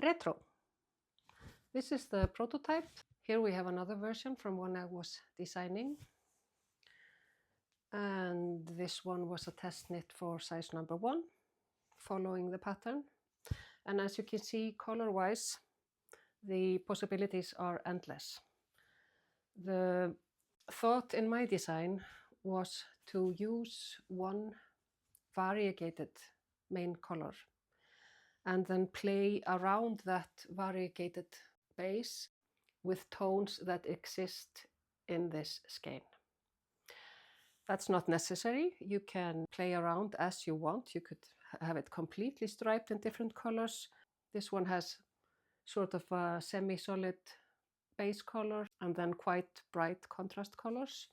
retro. This is the prototype. Here we have another version from one I was designing. And this one was a test knit for size number 1, following the pattern. And as you can see, color-wise, the possibilities are endless. The thought in my design was to use one variegated main color and then play around that variegated base with tones that exist in this skein. That's not necessary. You can play around as you want. You could have it completely striped in different colors. This one has sort of a semi-solid base color and then quite bright contrast colors.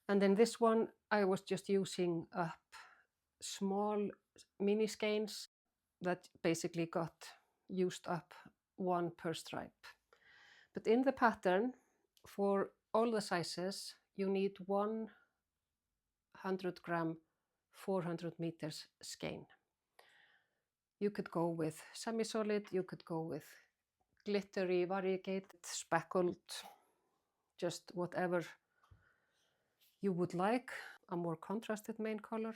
And in this one, I was just using up small mini skeins that basically got used up one per stripe. But in the pattern, for all the sizes, you need 100 gram 400 meters skein. You could go with semi-solid, you could go with glittery, variegated, speckled, just whatever you would like, a more contrasted main color.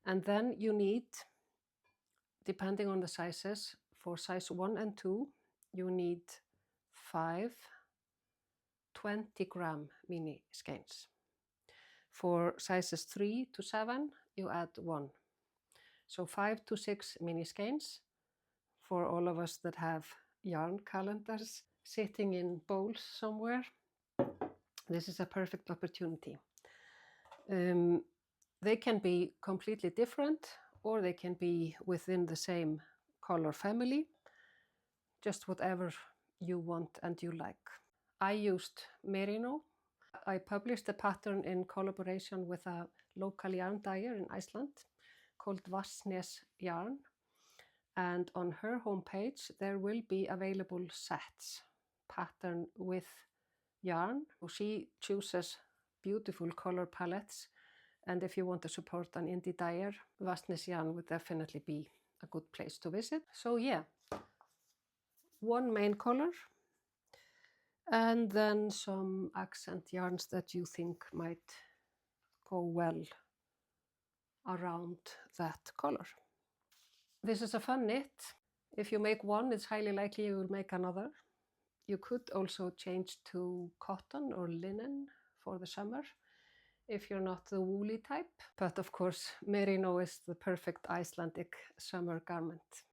And then you need, depending on the sizes, for size 1 and 2, you need 5 20 gram mini skeins. For sizes 3 to 7, you add 1. So 5 to 6 mini skeins for all of us that have yarn calendars sitting in bowls somewhere. This is a perfect opportunity. They can be completely different, or they can be within the same color family, just whatever you want and you like. I used merino. I published the pattern in collaboration with a local yarn dyer in Iceland called Vatnsnes Yarn. And on her homepage, there will be available sets, pattern with yarn. She chooses beautiful color palettes. And if you want to support an indie dyer, Vatnsnes Yarn would definitely be a good place to visit. So yeah, one main color, and then some accent yarns that you think might go well around that color. This is a fun knit. If you make one, it's highly likely you will make another. You could also change to cotton or linen for the summer if you're not the woolly type. But of course, merino is the perfect Icelandic summer garment.